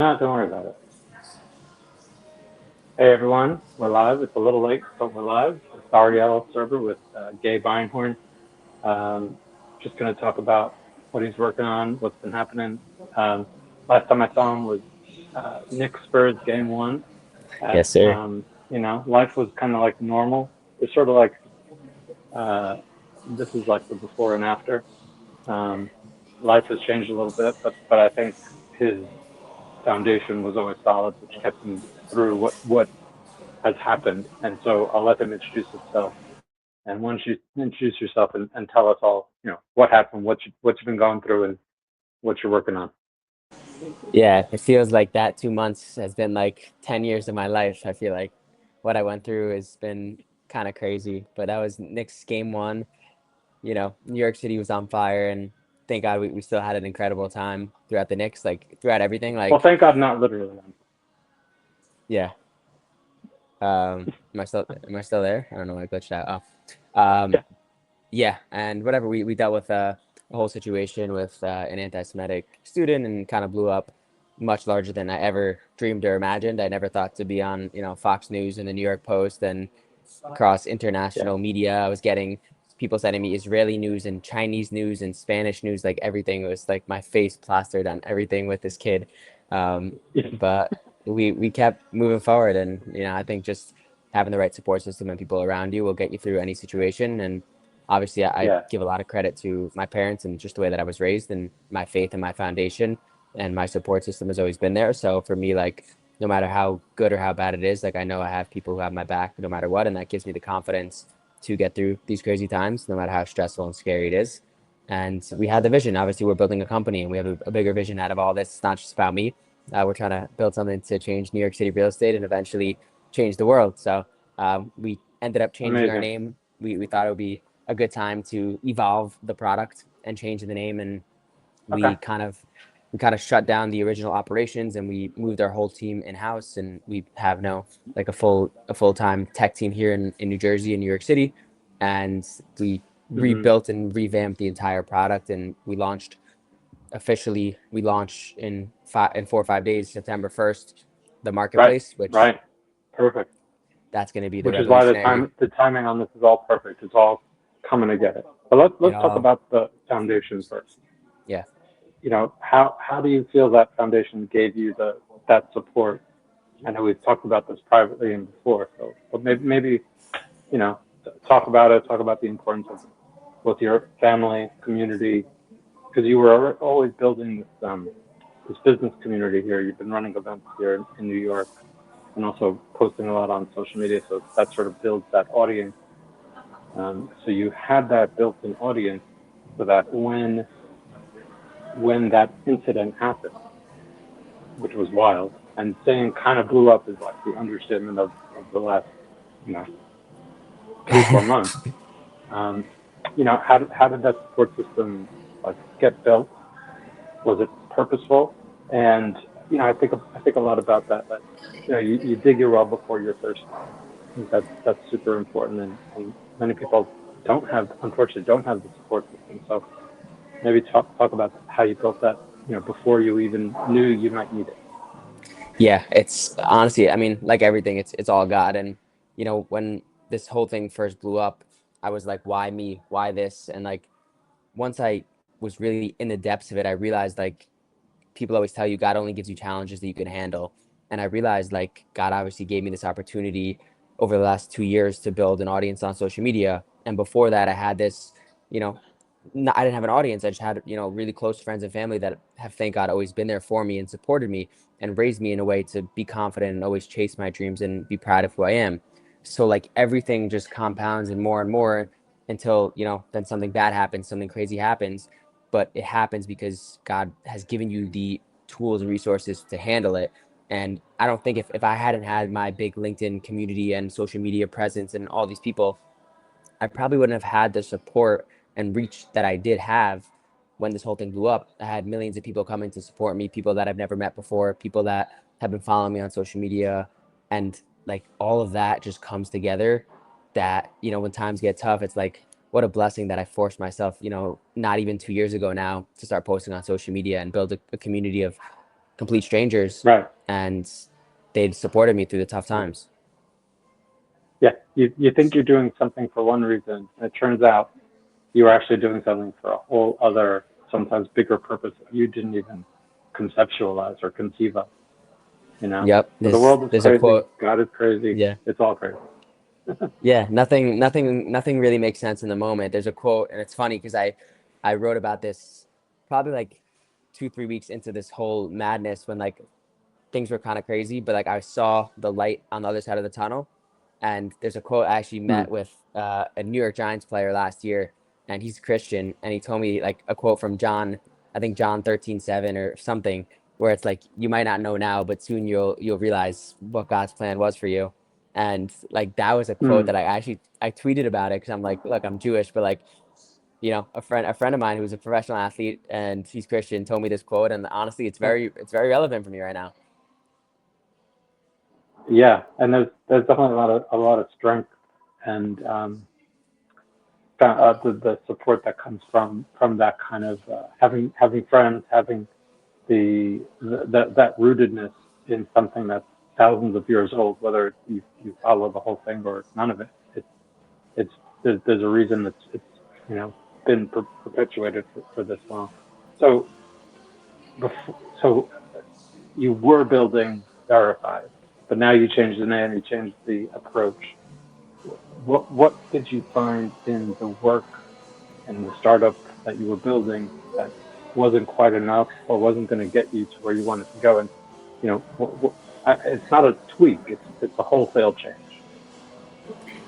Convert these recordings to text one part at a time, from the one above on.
No, don't worry about it. Hey everyone, we're live. It's a little late, but we're live. It's our Yellow server with Gabe Einhorn. Um, just going to talk about what he's working on, what's been happening. Um, Last time I saw him was Knicks Spurs game one. Yes, sir. Life was kind of like normal. It's sort of like uh, this is like the before and after. Um, Life has changed a little bit, but I think his foundation was always solid, which kept him through what has happened. And so I'll let him introduce himself. And once you introduce yourself and tell us all, what happened, what you've been going through, and what you're working on. Yeah, it feels like that 2 months has been like 10 years of my life. I feel like what I went through has been kind of crazy. But that was Knicks game one. New York City was on fire, and thank God we still had an incredible time throughout the Knicks, like throughout everything. Well, Like, thank God, not literally. yeah. Am I still there? I don't know, I glitched out. Oh. Yeah, Yeah, and whatever, we dealt with a whole situation with an anti-Semitic student and kind of blew up much larger than I ever dreamed or imagined. I never thought to be on, Fox News and the New York Post and across yeah. international media. I was getting people sending me Israeli news and Chinese news and Spanish news, like everything was like my face plastered on everything with this kid. Um, Yeah. but we kept moving forward, and I think just having the right support system and people around you will get you through any situation. And obviously, I Yeah. give a lot of credit to my parents and just the way that I was raised and my faith and my foundation, and my support system has always been there. So for me, like, no matter how good or how bad it is, like, I know I have people who have my back no matter what, and that gives me the confidence to get through these crazy times, no matter how stressful and scary it is. And we had the vision. Obviously, we're building a company, and we have a bigger vision out of all this. It's not just about me. We're trying to build something to change New York City real estate and eventually change the world. So we ended up changing our Amazing. name. We thought it would be a good time to evolve the product and change the name, and Okay. we kind of we kind of shut down the original operations, and we moved our whole team in house, and we have now like a full-time tech team here in New Jersey and New York City, and we Hmm. rebuilt and revamped the entire product, and we launch in 4 or 5 days, September 1st, the Right. marketplace, which Right. Perfect. that's going to be the Which is why revolutionary. the timing on this is all perfect. It's all coming together. But It let's talk all about the foundation first. Yeah. How do you feel that foundation gave you that support? I know we've talked about this privately and before, so but maybe you know talk about it. Talk about the importance of both your family, community, because you were always building this business community here. You've been running events here in New York and also posting a lot on social media, so that sort of builds that audience. So you had that built-in audience, so that when that incident happened, which was wild, and saying kind of blew up is like the understatement of the last, you know, 3 4 months. Um, how did that support system like get built? Was it purposeful? And I think a lot about that. That you dig your well before you're thirsty. I think that's super important, and many people unfortunately don't have the support system. So maybe talk about how you built that, before you even knew you might need it. Yeah, it's honestly, I mean, like everything, it's all God. And when this whole thing first blew up, I was like, why me? Why this? And like once I was really in the depths of it, I realized, like, people always tell you God only gives you challenges that you can handle. And I realized, like, God obviously gave me this opportunity over the last 2 years to build an audience on social media. And before that, I had this, you know, I didn't have an audience. I just had, really close friends and family that have, thank God, always been there for me and supported me and raised me in a way to be confident and always chase my dreams and be proud of who I am. So, like, everything just compounds and more until, then something bad happens, something crazy happens. But it happens because God has given you the tools and resources to handle it. And I don't think if I hadn't had my big LinkedIn community and social media presence and all these people, I probably wouldn't have had the support and reach that I did have when this whole thing blew up. I had millions of people coming to support me, people that I've never met before, people that have been following me on social media. And like all of that just comes together that, when times get tough, it's like, what a blessing that I forced myself, not even 2 years ago now, to start posting on social media and build a community of complete strangers, Right. and they'd supported me through the tough times. Yeah. You think you're doing something for one reason, and it turns out you were actually doing something for a whole other, sometimes bigger purpose that you didn't even conceptualize or conceive of. You know. Yep, So the world is there's a crazy. quote. God is crazy. Yeah. It's all crazy. Yeah, nothing really makes sense in the moment. There's a quote, and it's funny because I wrote about this probably like 2, 3 weeks into this whole madness when like things were kind of crazy, but like I saw the light on the other side of the tunnel. And there's a quote I actually Hmm. met with a New York Giants player last year, and he's Christian, and he told me like a quote from John, I think John 13:7 or something, where it's like you might not know now, but soon you'll realize what God's plan was for you. And like that was a quote Hmm. that I tweeted about it because I'm like, look, I'm Jewish, but like a friend of mine who's a professional athlete and he's Christian told me this quote, and honestly, Yeah. it's very relevant for me right now. Yeah. And there's definitely a lot of strength and the support that comes from that kind of having friends, having that rootedness in something that's thousands of years old, whether you follow the whole thing or none of it. It's there's a reason it's you know been perpetuated for this long. So so you were building verified, but now you changed the name, you changed the approach. What did you find in the work and the startup that you were building that wasn't quite enough or wasn't going to get you to where you wanted to go? And you know, it's not a tweak; it's a wholesale change.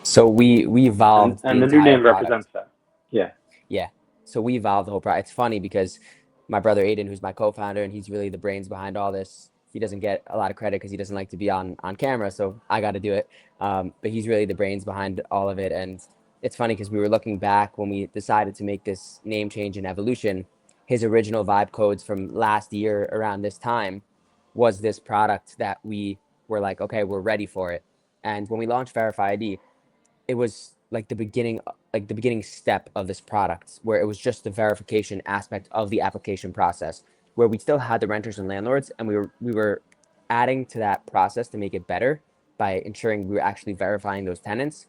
So we evolved the And the new entire name product. represents that. Yeah. Yeah. So we evolved the whole product. It's funny because my brother Aiden, who's my co-founder, and he's really the brains behind all this. He doesn't get a lot of credit because he doesn't like to be on camera, so I got to do it. But he's really the brains behind all of it, and it's funny because we were looking back when we decided to make this name change and evolution. His original vibe codes from last year around this time was this product that we were like, okay, we're ready for it. And when we launched Verify ID, it was like the beginning step of this product where it was just the verification aspect of the application process where we still had the renters and landlords, and we were adding to that process to make it better by ensuring we were actually verifying those tenants.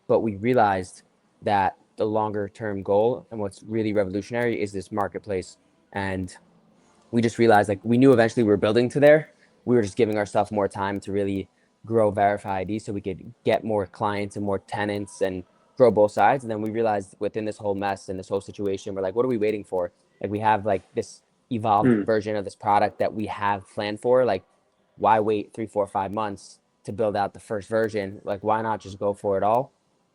But we realized that the longer term goal and what's really revolutionary is this marketplace. And we just realized like we knew eventually we were building to there. We were just giving ourselves more time to really grow Verify ID so we could get more clients and more tenants and grow both sides. And then we realized within this whole mess and this whole situation, we're like, what are we waiting for? Like we have like this evolved Hmm. version of this product that we have planned for. Like, why wait 3, 4, 5 months to build out the first version? Like, why not just go for it all?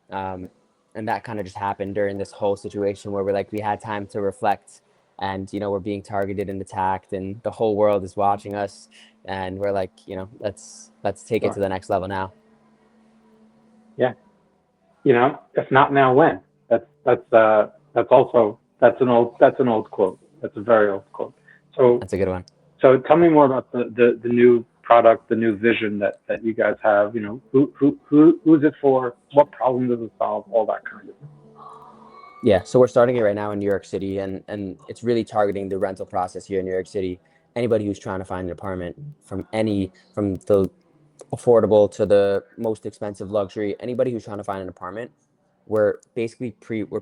Um, and that kind of just happened during this whole situation where we had time to reflect, and we're being targeted and attacked, and the whole world is watching us, and we're like, let's take it to Sure. the next level now. Yeah. You know, if not now, when? That's also that's an old quote. That's a very old quote. So That's a good one. so tell me more about the new product, the new vision that you guys have. You know, who's it for? What problem does it solve? All that kind of thing. Yeah, so we're starting it right now in New York City, and it's really targeting the rental process here in New York City. Anybody who's trying to find an apartment, from the affordable to the most expensive luxury, anybody who's trying to find an apartment, we're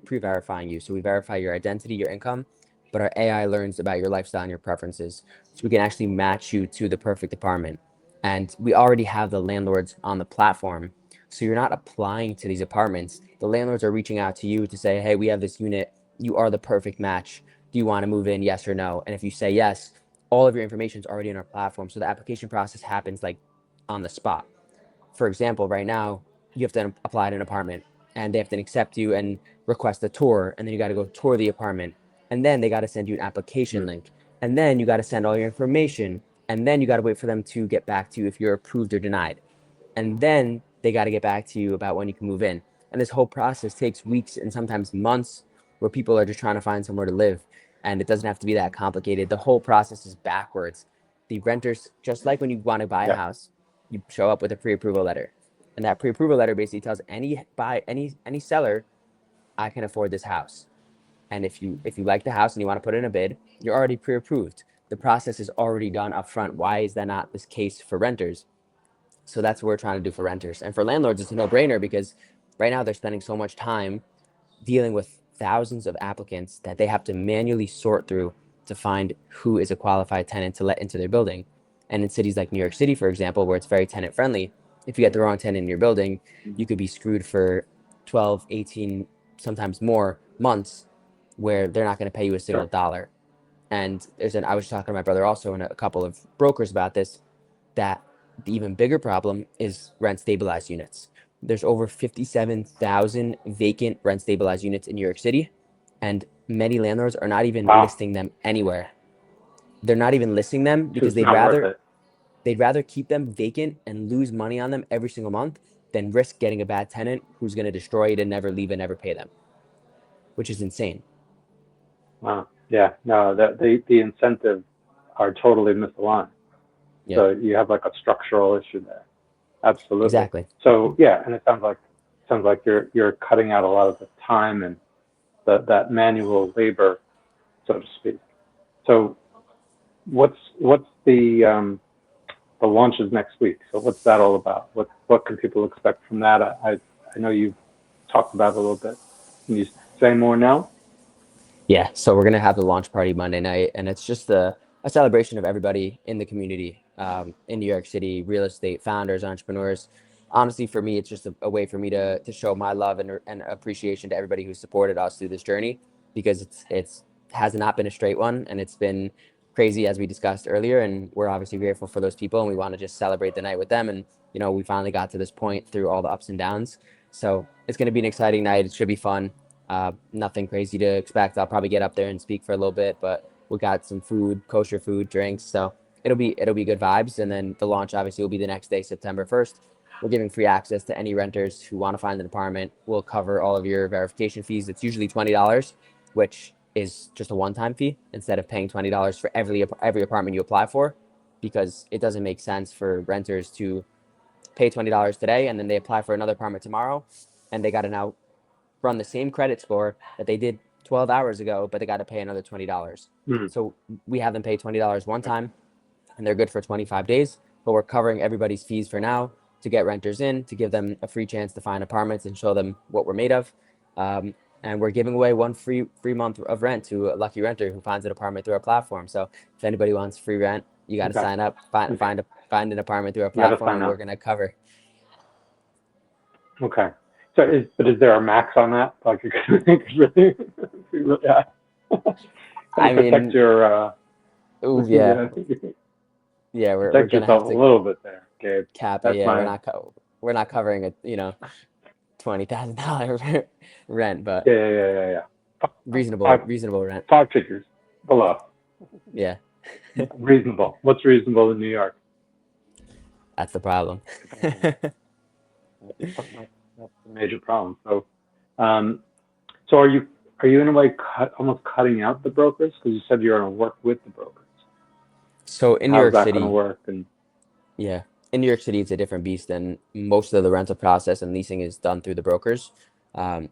pre-verifying you. So we verify your identity, your income, but our AI learns about your lifestyle and your preferences. So we can actually match you to the perfect apartment. And we already have the landlords on the platform. So you're not applying to these apartments. The landlords are reaching out to you to say, hey, we have this unit. You are the perfect match. Do you want to move in? Yes or no? And if you say yes, all of your information is already in our platform. So the application process happens like on the spot. For example, right now, you have to apply to an apartment, and they have to accept you and request a tour, and then you got to go tour the apartment, and then they got to send you an application Hmm. link, and then you got to send all your information, and then you got to wait for them to get back to you if you're approved or denied, and then they got to get back to you about when you can move in. And this whole process takes weeks and sometimes months, where people are just trying to find somewhere to live, and it doesn't have to be that complicated. The whole process is backwards. The renters, just like when you want to buy a Yeah. house, you show up with a pre-approval letter, and that pre-approval letter basically tells any seller, I can afford this house. And if you like the house and you want to put in a bid, you're already pre-approved. the process is already done up front. Why is that not this case for renters? So that's what we're trying to do for renters. And for landlords, it's a no-brainer because right now they're spending so much time dealing with thousands of applicants that they have to manually sort through to find who is a qualified tenant to let into their building. And in cities like New York City, for example, where it's very tenant friendly, if you get the wrong tenant in your building, you could be screwed for 12, 18, sometimes more months where they're not going to pay you a single Sure. dollar. And I was talking to my brother also and a couple of brokers about this, that the even bigger problem is rent stabilized units. There's over 57,000 vacant rent stabilized units in New York City, and many landlords are not even Wow. listing them anywhere. They're not even listing them because It's not worth it. they'd rather keep them vacant and lose money on them every single month than risk getting a bad tenant who's going to destroy it and never leave and never pay them, which is insane. Wow. Yeah. No, the incentives are totally misaligned. Yeah, So you have like a structural issue there. Absolutely. exactly. So yeah, and it sounds like you're cutting out a lot of the time and that manual labor, so to speak. So what's the launches next week? So what's that all about? What can people expect from that? I know you've talked about it a little bit. Can you say more now? Yeah, so we're gonna have the launch party Monday night, and it's just a celebration of everybody in the community in New York City, real estate founders, entrepreneurs. Honestly, for me, it's just a way for me to show my love and appreciation to everybody who supported us through this journey, because it's has not been a straight one, and it's been crazy as we discussed earlier, and we're obviously grateful for those people, and we want to just celebrate the night with them. And we finally got to this point through all the ups and downs. So it's going to be an exciting night. It should be fun. Nothing crazy to expect. I'll probably get up there and speak for a little bit, but we got some food, kosher food, drinks, so it'll be good vibes. And then the launch obviously will be the next day, September 1st. We're giving free access to any renters who want to find an apartment. We'll cover all of your verification fees. It's usually $20, which is just a one-time fee instead of paying $20 for every apartment you apply for, because it doesn't make sense for renters to pay $20 today and then they apply for another apartment tomorrow, and they got to now run the same credit score that they did 12 hours ago, but they got to pay another $20. Hmm. So we have them pay $20 one time, and they're good for 25 days. But we're covering everybody's fees for now to get renters in, to give them a free chance to find apartments and show them what we're made of. And we're giving away one free month of rent to a lucky renter who finds an apartment through our platform. So if anybody wants free rent, you got to Okay. sign up, Okay. find an apartment through our You got to platform, sign and we're up. gonna cover. Okay. So is there a max on that? Like you could really, yeah. Got to I protect mean, your ooh, yeah, yeah, yeah, we're protect gonna yourself have a to little bit there, Gabe. cap it. That's Yeah, my we're not covering a $20,000 rent, but yeah. reasonable Five reasonable rent. five figures below. Yeah, Reasonable. What's reasonable in New York? that's the problem. That's the major problem. Um, so are you in a way almost cutting out the brokers because you said you're going to work with the brokers? So in New How's York that going to City, work? And yeah, in New York City, it's a different beast, and most of the rental process and leasing is done through the brokers.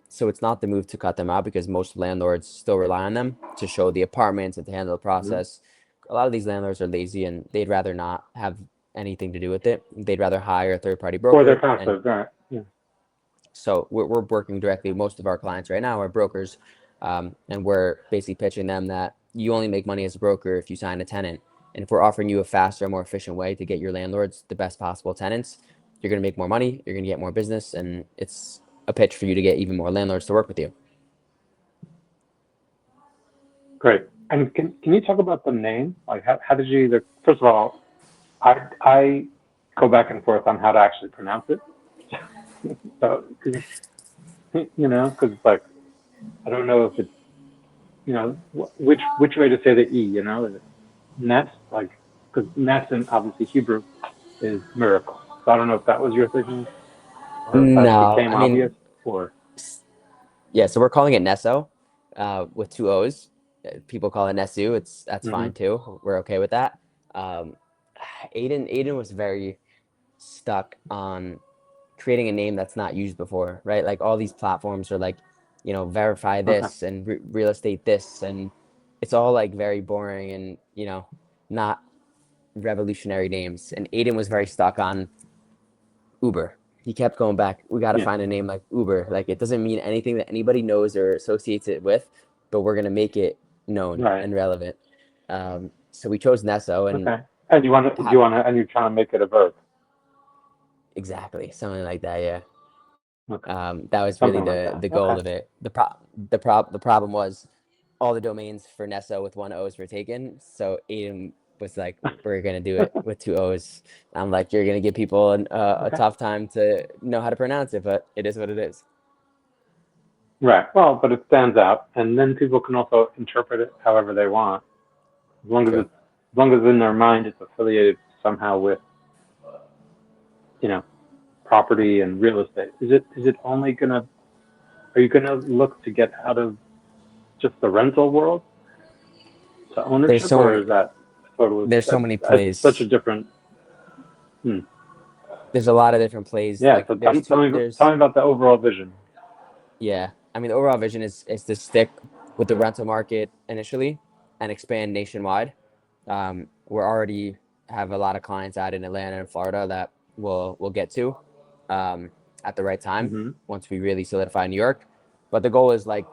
So it's not the move to cut them out because most landlords still rely on them to show the apartments and to handle the Mhm. process. A lot of these landlords are lazy and they'd rather not have anything to do with it. They'd rather hire a third party Or they're broker. And passive, right? Yeah. so we're working directly with most of our clients right now are brokers, and we're basically pitching them that you only make money as a broker if you sign a tenant. And if we're offering you a faster, more efficient way to get your landlords the best possible tenants, you're going to make more money, you're going to get more business, and it's a pitch for you to get even more landlords to work with you. Great. And can you talk about the name? Like how did you either? First of all, I go back and forth on how to actually pronounce it. So because it's like I don't know if it's which way to say the e. Is it nest like because nest in obviously Hebrew is miracle. So I don't know if that was your thinking or if that No, became I mean, obvious or yeah, so we're calling it Nesso, with two O's. People call it Nesu. That's hmm fine too. We're okay with that. Um, Aiden was very stuck on creating a name that's not used before, right? Like all these platforms are like, verify okay this and real estate this, and it's all like very boring and not revolutionary names. And Aiden was very stuck on Uber. He kept going back. We got to Yeah. find a name like Uber. Like it doesn't mean anything that anybody knows or associates it with, but we're gonna make it known Right. and relevant. So we chose Nesso and Okay. And you have want to, and you're trying to make it a verb. exactly something like that. Yeah. Okay. That was really Something like the that. goal Okay. of it. The problem was all the domains for Nesso with one O's were taken. So Aiden was like, "We're gonna do it with two O's." I'm like, "You're gonna give people a Okay. tough time to know how to pronounce it, but it is what it is." Right. Well, but it stands out, and then people can also interpret it however they want, True. as long as in their mind it's affiliated somehow with, you know, property and real estate. Is it only gonna? Are you gonna look to get out of just the rental world to There's ownership, so or many. is that totally There's so many that's such a plays. different? Hmm. There's a lot of different plays. Yeah. Like So there's two. tell There's me about the overall vision. yeah. I mean, the overall vision is to stick with the rental market initially and expand nationwide. We're already have a lot of clients out in Atlanta and Florida that we'll get to um, at the right time Mm-hmm. once we really solidify New York. But the goal is like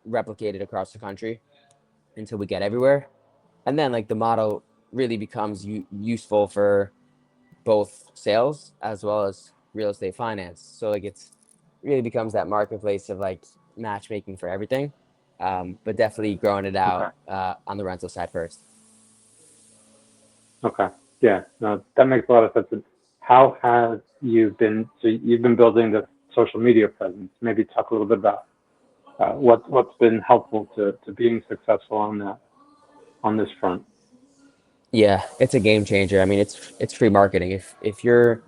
replicated across the country until we get everywhere, and then like the model really becomes useful for both sales as well as real estate finance. So like it's really becomes that marketplace of like matchmaking for everything, but definitely growing it Okay. out on the rental side first. Okay. Yeah. No, that makes a lot of sense. And how have you been? So you've been building the social media presence. Maybe talk a little bit about what's been helpful to being successful on that on this front. Yeah, it's a game changer. I mean, it's free marketing. If you're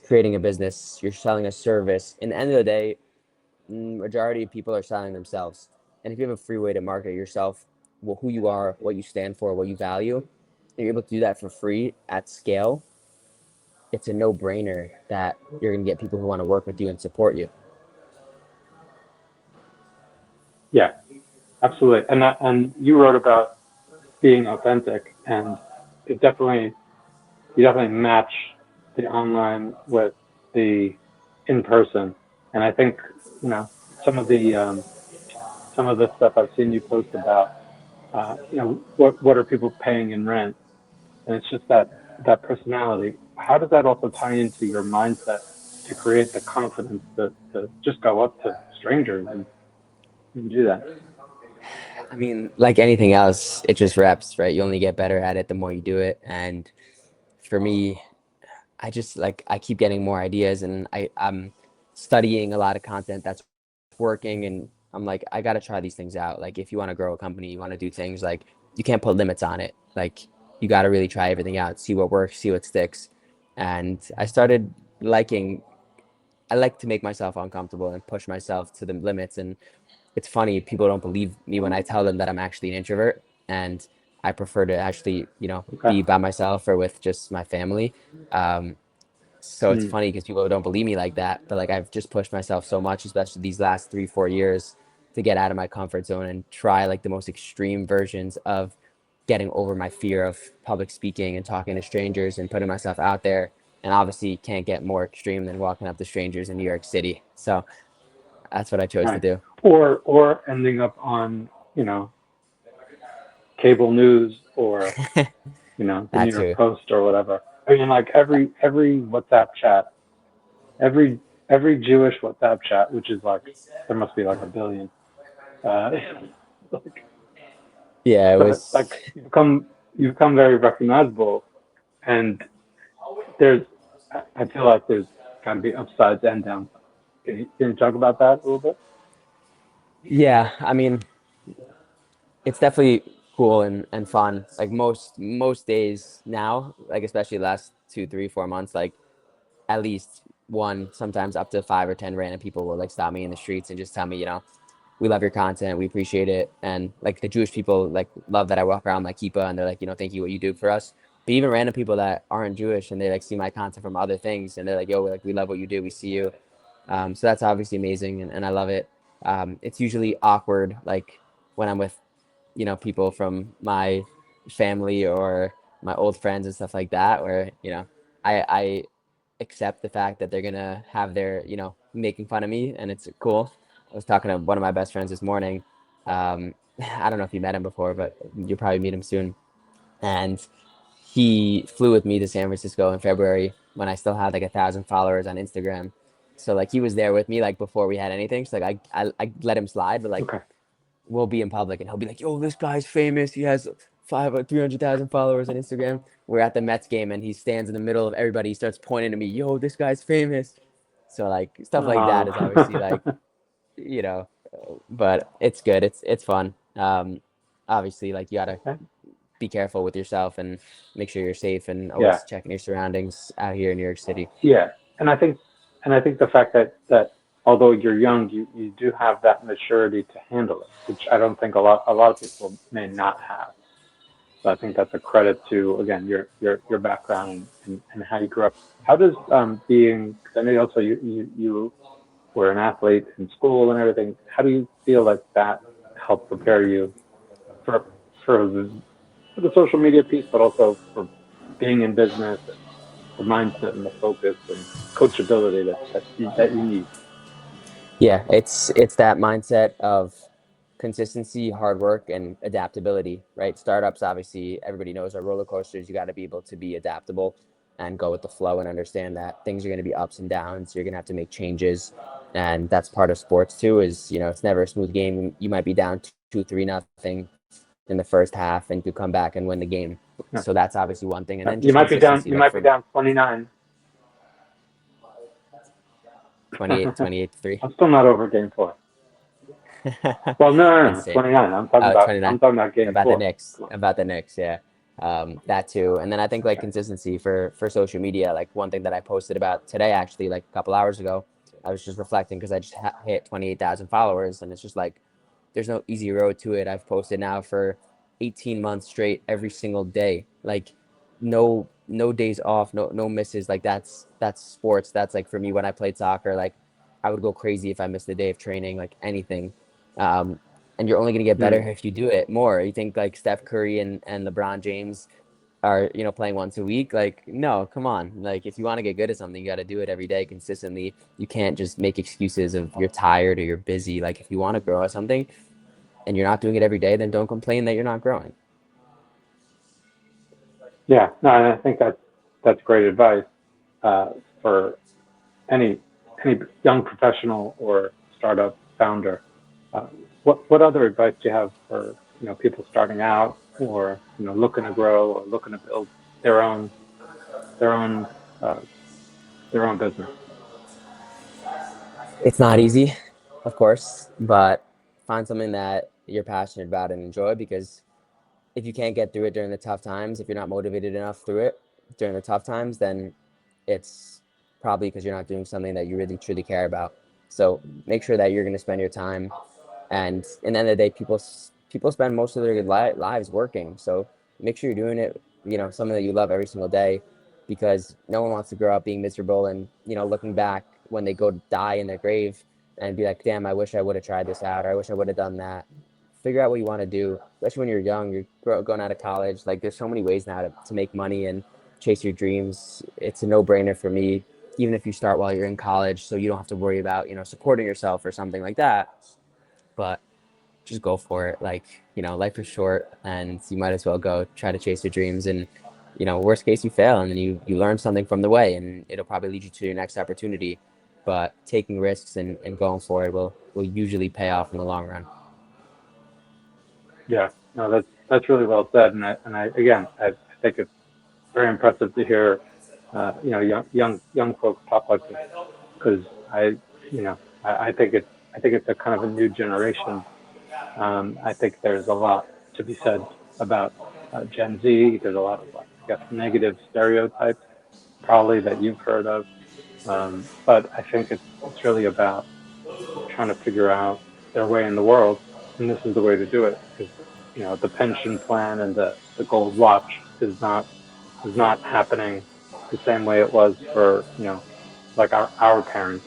creating a business, you're selling a service. In the end of the day, majority of people are selling themselves. And if you have a free way to market yourself, well, who you are, what you stand for, what you value, and you're able to do that for free at scale, it's a no-brainer that you're going to get people who want to work with you and support you. Yeah, absolutely. And you wrote about being authentic, and it definitely you definitely match the online with the in person. And I think some of the some of the stuff I've seen you post about, what are people paying in rent, and it's just that personality. How does that also tie into your mindset to create the confidence to just go up to strangers and do that? I mean, like anything else, it just reps, right? You only get better at it the more you do it. And for me, I just like I keep getting more ideas and I'm studying a lot of content that's working and I'm like I got to try these things out. Like if you want to grow a company, you want to do things like you can't put limits on it. Like you got to really try everything out, see what works, see what sticks. And I started liking I like to make myself uncomfortable and push myself to the limits and it's funny people don't believe me when I tell them that I'm actually an introvert and I prefer to actually, Okay. be by myself or with just my family. Um, so it's Mm, funny because people don't believe me like that, but like I've just pushed myself so much, especially these last 3 4 years, to get out of my comfort zone and try like the most extreme versions of getting over my fear of public speaking and talking to strangers and putting myself out there. And obviously, can't get more extreme than walking up to strangers in New York City. So that's what I chose to right. do. Or ending up on cable news or the New That York too. Post or whatever. I mean, like every WhatsApp chat, every every Jewish WhatsApp chat, which is like there must be like a billion. Uh, like, Yeah, it but was. like you become very recognizable, and there's I feel like there's got to be upsides and downsides. Can you talk about that a little bit? Yeah, I mean, it's definitely cool and fun. Like most days now, like especially the last 2 3 4 months, like at least one, sometimes up to 5 or 10 random people will like stop me in the streets and just tell me, we love your content, we appreciate it, and like the Jewish people like love that I walk around like kippah, and they're like, thank you what you do for us. But even random people that aren't Jewish and they like see my content from other things, and they're like, yo, like we love what you do, we see you. So that's obviously amazing, and I love it. It's usually awkward, like when I'm with people from my family or my old friends and stuff like that, where I accept the fact that they're gonna have their making fun of me, and it's cool. I was talking to one of my best friends this morning. I don't know if you met him before, but you'll probably meet him soon. And he flew with me to San Francisco in February when I still had like 1,000 followers on Instagram. So like he was there with me like before we had anything. So like I let him slide, but like Okay. we'll be in public and he'll be like, "Yo, this guy's famous. He has 300,000 followers on Instagram." We're at the Mets game and he stands in the middle of everybody. He starts pointing to me, "Yo, this guy's famous." So like stuff like that is obviously Uh, like you know, but it's good. It's fun. Obviously, like you gotta be careful with yourself and make sure you're safe and yeah, always checking your surroundings out here in New York City. yeah, and I think the fact that although you're young, you do have that maturity to handle it, which I don't think a lot of people may not have. So I think that's a credit to again your background and how you grew up. How does being? Cause I know also you were an athlete in school and everything. How do you feel like that helped prepare you for for the, for the social media piece, but also for being in business and the mindset and the focus and coachability that you need? Yeah, it's that mindset of consistency, hard work, and adaptability, right? Startups, obviously, everybody knows are roller coasters. You got to be able to be adaptable and go with the flow and understand that things are going to be ups and downs. You're going to have to make changes, and that's part of sports too. Is it's never a smooth game. You might be down 2-3-0 in the first half, and you could come back and win the game. Yeah. So that's obviously one thing, and then You just might be down. consistency, You like might be for down 29. 28-3. I'm still not over game four. Well, no, Insane. 29. Oh, 29. I'm talking about game About the four. Knicks. Come on. About the Knicks, yeah. That too. And then I think like Okay. consistency for social media. Like one thing that I posted about today, actually, like a couple hours ago, I was just reflecting because I just hit 28,000 followers, and it's just like there's no easy road to it. I've posted now for 18 months straight every single day. Like no days off, no misses. Like that's sports. That's like for me when I played soccer, like I would go crazy if I missed a day of training, like anything. Um, and you're only gonna get better Mm. if you do it more. You think like Steph Curry and LeBron James are playing once a week? Like no, come on. Like if you want to get good at something, you got to do it every day consistently. You can't just make excuses of you're tired or you're busy. Like if you want to grow at something and you're not doing it every day, then don't complain that you're not growing. Yeah. No, and I think that's great advice uh, for any any young professional or startup founder. Uh, what other advice do you have for people starting out or looking to grow or looking to build their own their own uh, their own business? It's not easy, of course, but find something that you're passionate about and enjoy, because if you can't get through it during the tough times, if you're not motivated enough through it during the tough times, then it's probably because you're not doing something that you really truly care about. So make sure that you're going to spend your time, and in the end of the day, people spend most of their lives working. So make sure you're doing it, something that you love every single day, because no one wants to grow up being miserable and looking back when they go die in their grave and be like, damn, I wish I would have tried this out, or I wish I would have done that. Figure out what you want to do, especially when you're young. You're going out of college. Like there's so many ways now to make money and chase your dreams. It's a no-brainer for me, even if you start while you're in college, so you don't have to worry about supporting yourself or something like that. But just go for it. Like life is short, and you might as well go try to chase your dreams. And worst case, you fail, and then you learn something from the way, and it'll probably lead you to your next opportunity. But taking risks and going for it will usually pay off in the long run. Yeah, no, that's really well said, and I again I think it's very impressive to hear young folks talk like this because I I think it's a kind of a new generation. I think there's a lot to be said about Gen Z. There's a lot of I guess negative stereotypes probably that you've heard of, but I think it's really about trying to figure out their way in the world, and this is the way to do it because the pension plan and the gold watch is not happening the same way it was for like our parents.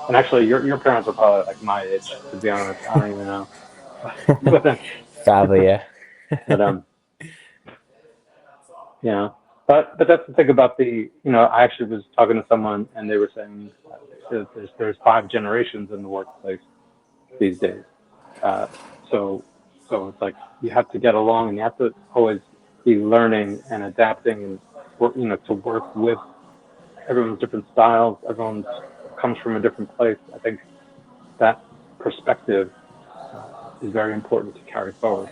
And actually, your parents are probably like my age, to be honest. I don't even know, but Probably, yeah. but Yeah, but that's the thing about the, I actually was talking to someone and they were saying there's five generations in the workplace these days. Uh, so so it's like you have to get along and you have to always be learning and adapting and work, to work with everyone's different styles. Everyone comes from a different place. I think that perspective uh, is very important to carry forward.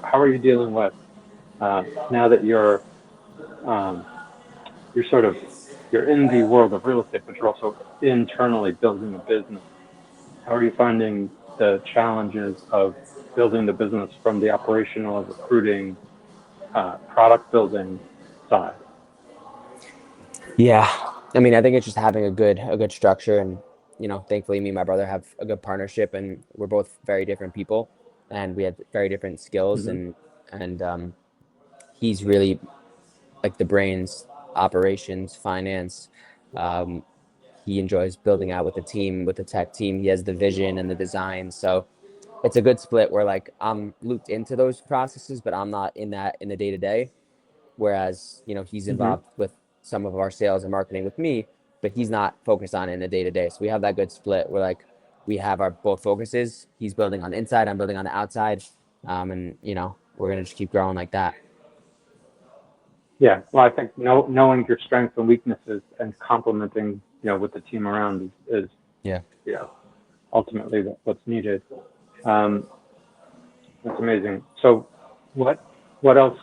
How are you dealing with now that um, you're sort of you're in the world of real estate, but you're also internally building a business? How are you finding the challenges of building the business from the operational, recruiting, product building side? Yeah, I mean, I think it's just having a good structure, and thankfully, me and my brother have a good partnership, and we're both very different people, and we have very different skills, Mm-hmm. and he's really like the brains, operations, finance. Um, he enjoys building out with the team, with the tech team. He has the vision and the design, so it's a good split where like I'm looped into those processes, but I'm not in the day to day. Whereas he's Mm-hmm. involved with some of our sales and marketing with me, but he's not focused on it in the day to day. So we have that good split where like we have our both focuses. He's building on the inside, I'm building on the outside, and we're gonna just keep growing like that. Yeah, well, I think knowing your strengths and weaknesses and complementing, with the team around is Yeah. ultimately what's needed. Um, that's amazing. So, what what else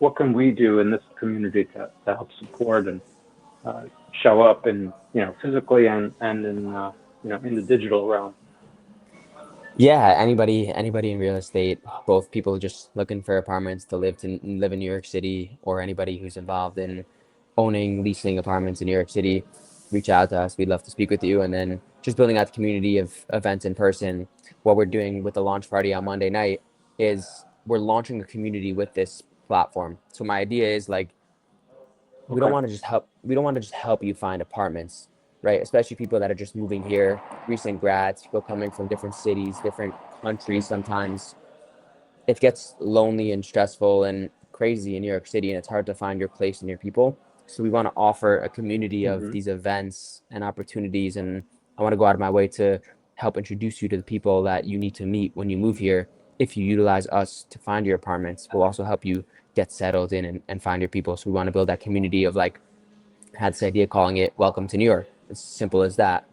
what can we do in this community to help support and uh, show up in, physically and in, in the digital realm? Yeah, anybody in real estate, both people just looking for apartments to live in New York City, or anybody who's involved in owning, leasing apartments in New York City, reach out to us. We'd love to speak with you. And then just building out the community of events in person. What we're doing with the launch party on Monday night is we're launching a community with this platform. So my idea is like Okay. we don't want to just help you find apartments, right? Especially people that are just moving here, recent grads, people coming from different cities, different countries. Sometimes it gets lonely and stressful and crazy in New York City, and it's hard to find your place and your people. So we want to offer a community of Mm-hmm. these events and opportunities, and I want to go out of my way to help introduce you to the people that you need to meet when you move here. If you utilize us to find your apartments, we'll also help you get settled in and find your people. So we want to build that community of like, I had this idea calling it Welcome to New York. It's simple as that.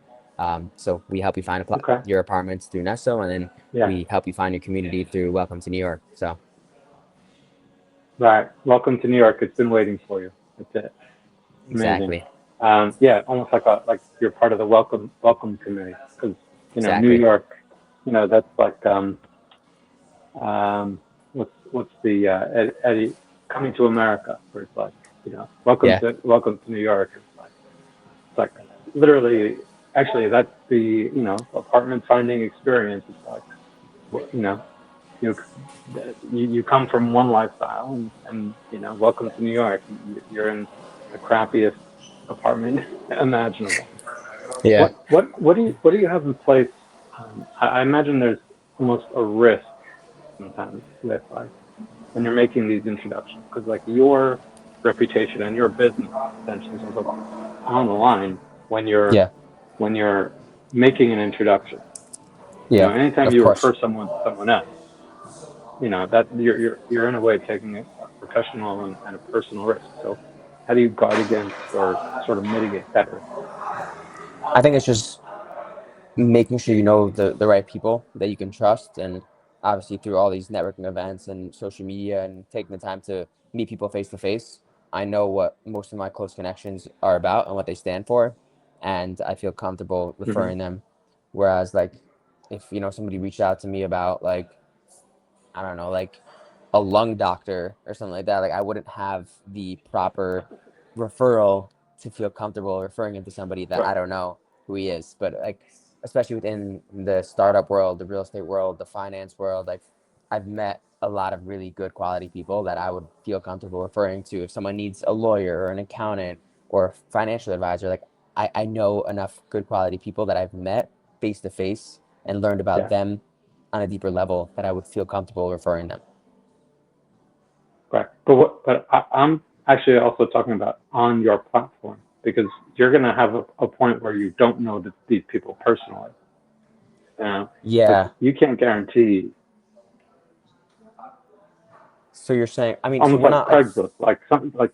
So we help you find Okay. your apartments through Nesto, and then Yeah. we help you find your community through Welcome to New York. So Right. Welcome to New York. It's been waiting for you. That's it. Amazing. exactly, Yeah, almost like you're part of the welcome committee because New exactly. York, that's like what's the Eddie coming to America, where it's like Yeah, welcome to New York. It's like literally, actually that's the apartment finding experience. It's like you know you you come from one lifestyle and welcome to New York. You're in the crappiest apartment imaginable. yeah, What do you have in place? I imagine there's almost a risk sometimes with like when you're making these introductions because like your reputation and your business essentially is also on the line when you're yeah, when you're making an introduction. yeah. Anytime Of you course. refer someone to someone else, that you're in a way taking a professional and a personal risk. So how do you guard against or sort of mitigate that risk? I think it's just making sure you know the right people that you can trust, and obviously through all these networking events and social media and taking the time to meet people face to face, I know what most of my close connections are about and what they stand for, and I feel comfortable Mm-hmm. referring them. Whereas like if somebody reached out to me about like, I don't know, like a lung doctor or something like that, like I wouldn't have the proper referral to feel comfortable referring him to somebody that Right. I don't know who he is. But like, especially within the startup world, the real estate world, the finance world, like I've met a lot of really good quality people that I would feel comfortable referring to if someone needs a lawyer or an accountant or a financial advisor. Like I know enough good quality people that I've met face to face and learned about Yeah. them on a deeper level that I would feel comfortable referring them. Right. I'm actually also talking about on your platform because you're going to have a point where you don't know these people personally. You know, like Yeah. you can't guarantee. So you're saying, I mean, so Almost we're like not like, Craigslist, like something like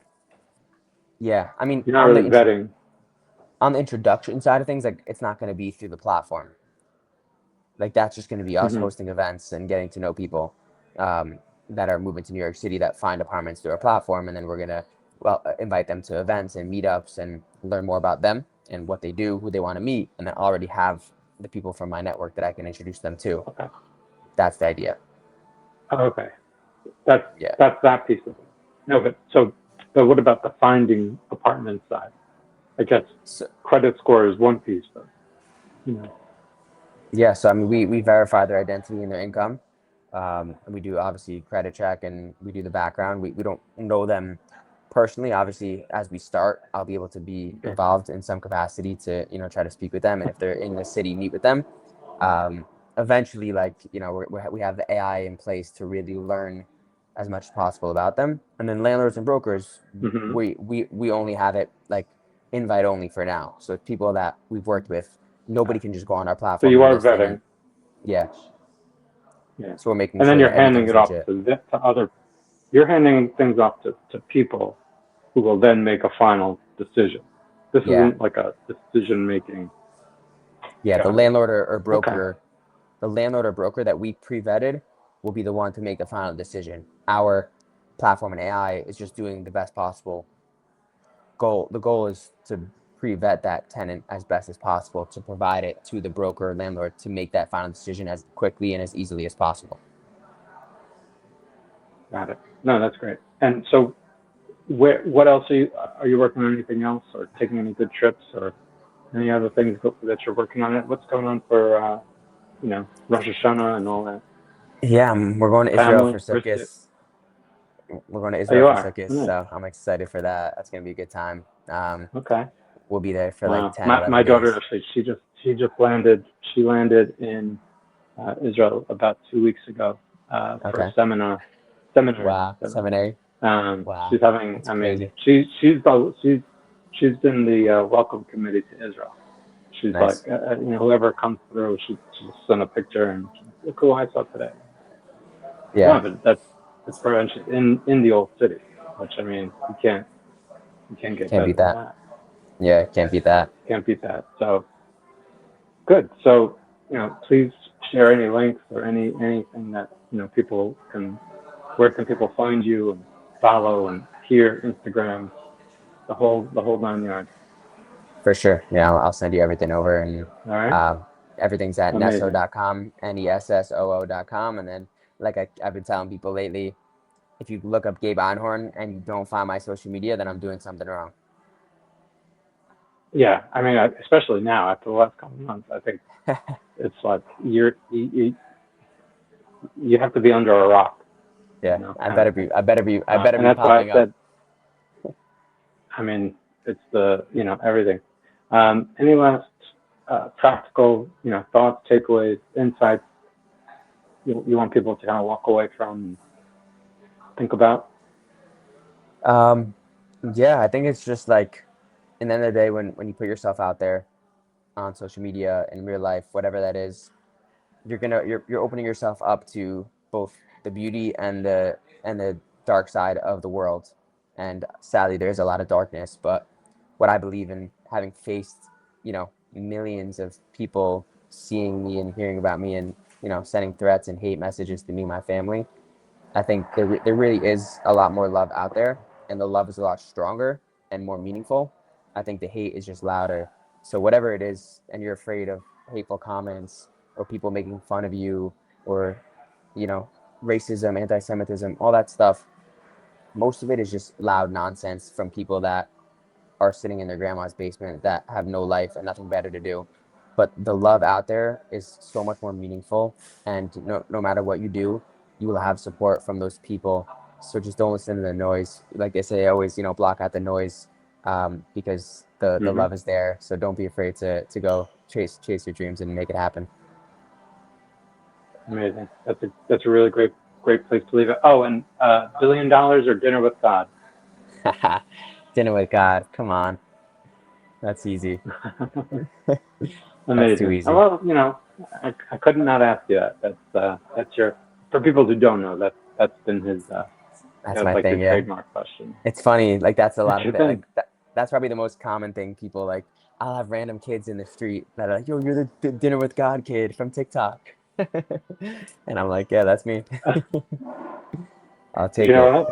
yeah, I mean, you're not really vetting. on the introduction side of things, like it's not going to be through the platform. Like that's just going to be us Hmm. hosting events and getting to know people um, that are moving to New York City that find apartments through our platform, and then we're gonna invite them to events and meetups and learn more about them and what they do, who they want to meet, and then already have the people from my network that I can introduce them to. Okay. That's the idea. Okay. That's Yeah. that's that piece of it. No, but what about the finding apartment side? I guess So credit score is one piece, but you know. yeah, so I mean, we verify their identity and their income. And we do obviously credit check and we do the background. We don't know them personally. Obviously, as we start, I'll be able to be Yeah. involved in some capacity to, try to speak with them. And if they're in the city, meet with them. Eventually, like, we have the AI in place to really learn as much as possible about them. And then landlords and brokers, Hmm. we only have it like invite only for now. So it's people that we've worked with. Nobody can just go on our So platform you and are list in. And vetting. yeah, Yeah. so we're making And then sure you're that handing everything's it off legit. to other. You're handing things off to people who will then make a final decision. This Yeah, isn't like a decision making. yeah. Got it. Okay. The landlord or broker that we pre-vetted will be the one to make the final decision. Our platform and AI is just doing the best possible goal. The goal is to pre-vet that tenant as best as possible to provide it to the broker or landlord to make that final decision as quickly and as easily as possible. Got it. No, that's great. And so, what else are you working on? Anything else, or taking any good trips, or any other things that you're working on? It. What's going on for Rosh Hashanah and all that? Yeah, we're going to Israel for Family, brisket. Sukkot. We're going to Oh, Israel you for are. Sukkot, Nice. so I'm excited for that. That's gonna be a good time. Okay. We'll be there for like 10, My 11 daughter days. actually, she just landed. She landed in Israel about 2 weeks ago for a Okay. seminary. Wow. 7A. Wow. She's having. That's I mean, crazy. she's in the welcome committee to Israel. She's like, Nice. whoever comes through, she'll send a picture and look who I saw today. No, Yeah. but that's prevention in the old city, which I mean, you can't get Can't better beat than that. that. Yeah, can't beat that. Can't beat that. So good. So please share any links or anything that people can. Where can people find you and follow and hear Instagram, the whole 9 yards. For sure. Yeah, I'll send you everything over and All right. um, everything's at Amazing. nesso.com, nessoo.com. And then, like I've been telling people lately, if you look up Gabe Einhorn and you don't find my social media, then I'm doing something wrong. Yeah. I mean, especially now after the last couple of months, I think it's like you have to be under a rock, Yeah, kind of thing. I better And be that's why I popping up. said, I mean, it's the everything. Any last practical thoughts, takeaways, insights you want people to kind of walk away from and think about? Um, yeah, I think it's just like, in the end of the day, when you put yourself out there on social media in real life, whatever that is, you're opening yourself up to both the beauty and the dark side of the world. And sadly, there's a lot of darkness. But what I believe in, having faced, millions of people seeing me and hearing about me and sending threats and hate messages to me and my family, I think there really is a lot more love out there, and the love is a lot stronger and more meaningful. I think the hate is just louder. So whatever it is, and you're afraid of hateful comments or people making fun of you or, you know, racism, anti-Semitism, all that stuff, most of it is just loud nonsense from people that are sitting in their grandma's basement that have no life and nothing better to do. But the love out there is so much more meaningful. And no matter what you do, you will have support from those people. So just don't listen to the noise. Like they say, always, block out the noise because the Hmm. love is there. So don't be afraid to go chase your dreams and make it happen. Amazing. That's a really great great place to leave it. Oh, and $1 billion or dinner with God. Dinner with God. Come on. That's easy. That's too Amazing. easy. Well, I couldn't not ask you that. That's your, for people who don't know, that's been his, That's that's my like your thing, yeah. trademark question. It's funny, like that's a That's lot of your it. thing. Like that's probably the most common thing people like. I'll have random kids in the street that are like, "Yo, you're the Dinner with God kid from TikTok," and I'm like, "Yeah, that's me. I'll You take it." know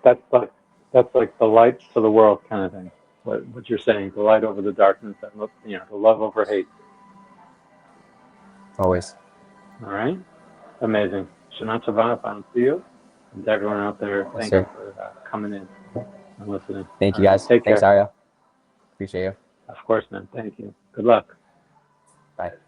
that's like the light to the world kind of thing. What you're saying, the light over the darkness, and the love over hate. Always. All right, amazing. Shanat Shabbat, see you, and to everyone out there, Yes, thank you sir. for coming in and listening. Thank All you, right, guys. take Thanks, care. Ariel. Appreciate you. Of course, man. Thank you. Good luck. Bye.